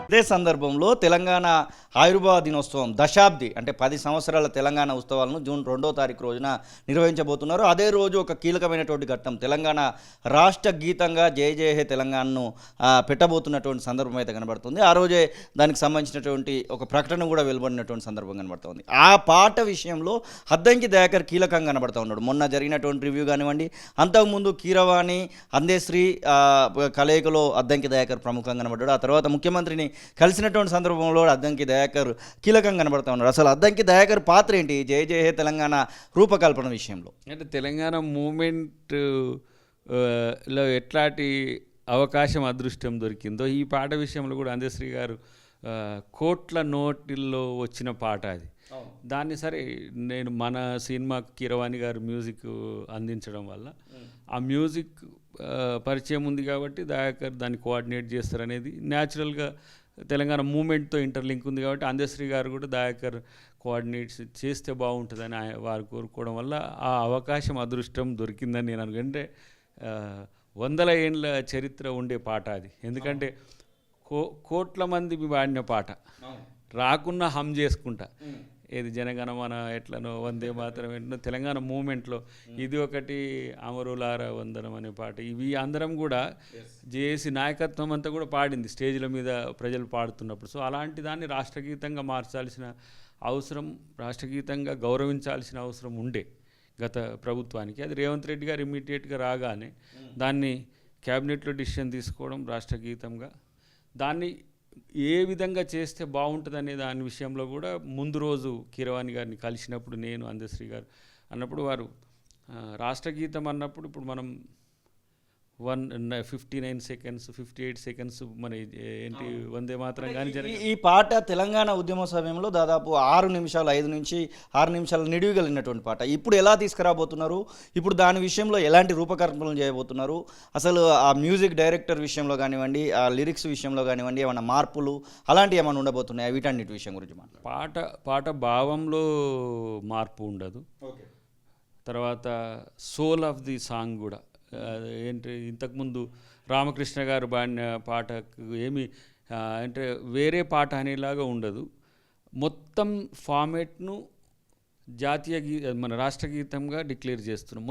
అదే సందర్భంలో తెలంగాణ ఆవిర్భావ దినోత్సవం దశాబ్ది అంటే 10 సంవత్సరాల తెలంగాణ ఉత్సవాలను జూన్ 2వ తారీఖు రోజున నిర్వహించబోతున్నారు. అదే రోజు ఒక కీలకమైనటువంటి ఘట్టం తెలంగాణ రాష్ట్ర గీతంగా జయ జయ హే తెలంగాణను పెట్టబోతున్నటువంటి సందర్భం అయితే కనబడుతుంది. ఆ రోజే దానికి సంబంధించినటువంటి ఒక ప్రకటన కూడా వెలువడినటువంటి సందర్భం కనబడుతుంది. ఆ పాట విషయంలో అద్దంకి దయాకర్ కీలకంగా కనబడుతూ ఉన్నాడు. మొన్న జరిగినటువంటి రివ్యూ కానివ్వండి, అంతకుముందు కీరవాణి అందేశ్రీ కలయికలో అద్దంకి దయాకర్ ప్రముఖంగా కనబడ్డాడు. ఆ తర్వాత ముఖ్యమంత్రిని కలిసినటువంటి సందర్భంలో అద్దంకి దయాకర్ కీలకంగా కనబడుతూ ఉన్నాడు. అసలు అద్దంకి దయాకర్ పాత్ర ఏంటి జయ జయ హే తెలంగాణ రూపకల్పన విషయంలో? అంటే తెలంగాణ మూమెంట్ లో ఎట్లాంటి అవకాశం అదృష్టం దొరికిందో ఈ పాట విషయంలో కూడా అందశ్రీ గారు కోట్ల నోటిల్లో వచ్చిన పాట అది. దాన్ని సరే నేను మన సినిమాకు కీరవాణి గారు మ్యూజిక్ అందించడం వల్ల ఆ మ్యూజిక్ పరిచయం ఉంది కాబట్టి దయాకర్ దాన్ని కోఆర్డినేట్ చేస్తారనేది న్యాచురల్గా తెలంగాణ మూమెంట్తో ఇంటర్లింక్ ఉంది కాబట్టి అందశ్రీ గారు కూడా దయాకర్ కోఆర్డినేట్స్ చేస్తే బాగుంటుందని వారు కోరుకోవడం వల్ల ఆ అవకాశం అదృష్టం దొరికిందని నేను అనుకుంటే 100 ఏండ్ల చరిత్ర ఉండే పాట అది. ఎందుకంటే కోట్ల మంది వాడిన పాట రాకున్నా హమ్ చేసుకుంటా ఏది జనగణమన ఎట్లనో వందే మాత్రం ఎట్లనో తెలంగాణ మూమెంట్లో ఇది ఒకటి అమరులార వందనం అనే పాట ఇవి అందరం కూడా జేఏసీ నాయకత్వం అంతా కూడా పాడింది స్టేజ్ల మీద ప్రజలు పాడుతున్నప్పుడు. సో అలాంటి దాన్ని రాష్ట్రగీతంగా మార్చాల్సిన అవసరం, రాష్ట్రగీతంగా గౌరవించాల్సిన అవసరం ఉండే గత ప్రభుత్వానికి. అది రేవంత్ రెడ్డి గారు ఇమ్మీడియట్గా రాగానే దాన్ని క్యాబినెట్లో డిసిషన్ తీసుకోవడం రాష్ట్రగీతంగా దాన్ని ఏ విధంగా చేస్తే బాగుంటుందనే దాని విషయంలో కూడా ముందు రోజు కీరవాణి గారిని కలిసినప్పుడు నేను అందశ్రీ గారు అన్నప్పుడు వారు రాష్ట్రగీతం అన్నప్పుడు ఇప్పుడు మనం 59 సెకండ్స్ 58 సెకండ్స్ మన ఏంటి వందే మాత్రం కానీ ఈ పాట తెలంగాణ ఉద్యమ సమయంలో దాదాపు 6 నిమిషాలు 5 నుంచి 6 నిమిషాలు నిడివిగలిగినటువంటి పాట. ఇప్పుడు ఎలా తీసుకురాబోతున్నారు? ఇప్పుడు దాని విషయంలో ఎలాంటి రూపకల్పనలు చేయబోతున్నారు? అసలు ఆ మ్యూజిక్ డైరెక్టర్ విషయంలో కానివ్వండి, ఆ లిరిక్స్ విషయంలో కానివ్వండి, ఏమైనా మార్పులు అలాంటివి ఏమైనా ఉండబోతున్నాయి? వీటన్నిటి విషయం గురించి పాట భావంలో మార్పు ఉండదు. తర్వాత సోల్ ఆఫ్ ది సాంగ్ కూడా ఏంటి ఇంతకుముందు రామకృష్ణ గారు పాడిన పాటకు ఏమి అంటే వేరే పాట అనేలాగా ఉండదు. మొత్తం ఫార్మేట్ను జాతీయ మన రాష్ట్రగీతంగా డిక్లేర్ చేస్తున్నాం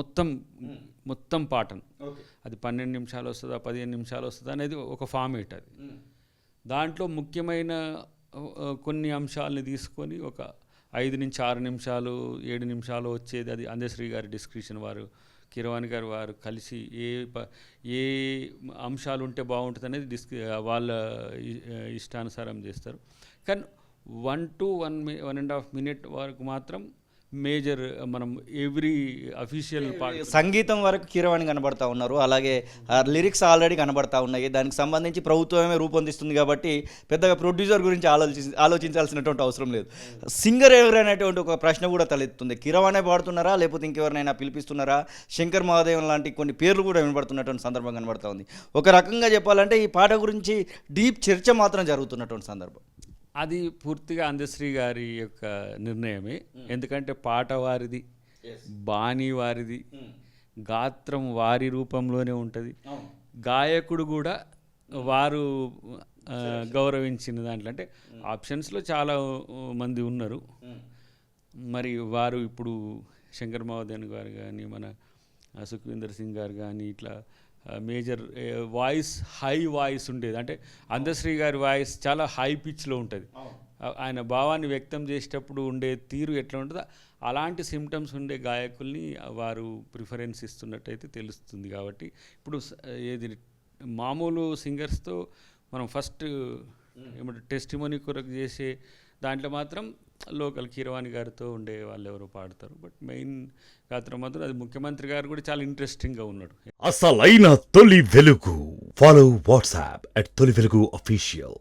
మొత్తం పాటను. అది 12 నిమిషాలు వస్తుందా 15 నిమిషాలు వస్తుందా అనేది ఒక ఫార్మేట్. అది దాంట్లో ముఖ్యమైన కొన్ని అంశాలని తీసుకొని ఒక 5 నుంచి 6 నిమిషాలు 7 నిమిషాలు వచ్చేది. అది అందశ్రీ గారి డిస్క్రిప్షన్ వారు కీరవాణి గారు వారు కలిసి ఏ అంశాలు ఉంటే బాగుంటుంది అనేది వాళ్ళ ఇష్టానుసారం చేస్తారు. కానీ 1 to 1.5 minute వరకు మాత్రం మేజర్ మనం ఎవ్రీ అఫీషియల్ పార్ట్ సంగీతం వరకు కీరవాణి కనబడతా ఉన్నారు. అలాగే లిరిక్స్ ఆల్రెడీ కనబడతా ఉన్నాయి. దానికి సంబంధించి ప్రభుత్వమే రూపొందిస్తుంది కాబట్టి పెద్దగా ప్రొడ్యూసర్ గురించి ఆలోచించాల్సినటువంటి అవసరం లేదు. సింగర్ ఎవరైనటువంటి ఒక ప్రశ్న కూడా తలెత్తుంది. కీరవాణి పాడుతున్నారా లేకపోతే ఇంకెవరినైనా పిలిపిస్తున్నారా? శంకర్ మహాదేవన్ లాంటి కొన్ని పేర్లు కూడా వినబడుతున్నటువంటి సందర్భం కనబడుతూ ఉంది. ఒక రకంగా చెప్పాలంటే ఈ పాట గురించి డీప్ చర్చ మాత్రం జరుగుతున్నటువంటి సందర్భం. అది పూర్తిగా అందశ్రీ గారి యొక్క నిర్ణయమే. ఎందుకంటే పాట వారిది, బాణీ వారిది, గాత్రం వారి రూపంలోనే ఉంటుంది. గాయకుడు కూడా వారు గౌరవించిన దాంట్లో అంటే ఆప్షన్స్లో చాలా మంది ఉన్నారు. మరి వారు ఇప్పుడు శంకర్ మహాదేవన్ గారు కానీ మన సుఖ్వీందర్ సింగ్ గారు కానీ ఇట్లా మేజర్ వాయిస్ హై వాయిస్ ఉండేది. అంటే అందశ్రీ గారి వాయిస్ చాలా హై పిచ్లో ఉంటుంది. ఆయన భావాన్ని వ్యక్తం చేసేటప్పుడు ఉండే తీరు ఎట్లా ఉంటుందో అలాంటి సిమ్టమ్స్ ఉండే గాయకుల్ని వారు ప్రిఫరెన్స్ ఇస్తున్నట్టయితే తెలుస్తుంది. కాబట్టి ఇప్పుడు ఏది మామూలు సింగర్స్తో మనం ఫస్ట్ ఏమంటే టెస్టిమోనీ కొరకు చేసే దాంట్లో మాత్రం లోకల్ కీరవాణి గారితో ఉండే వాళ్ళు ఎవరో పాడతారు. బట్ మెయిన్ గాత్రం మాత్రం అది ముఖ్యమంత్రి గారు కూడా చాలా ఇంట్రెస్టింగ్గా ఉన్నాడు. అసలైన తొలి వెలుగు. ఫాలో వాట్సాప్ @తొలి వెలుగు అఫీషియల్.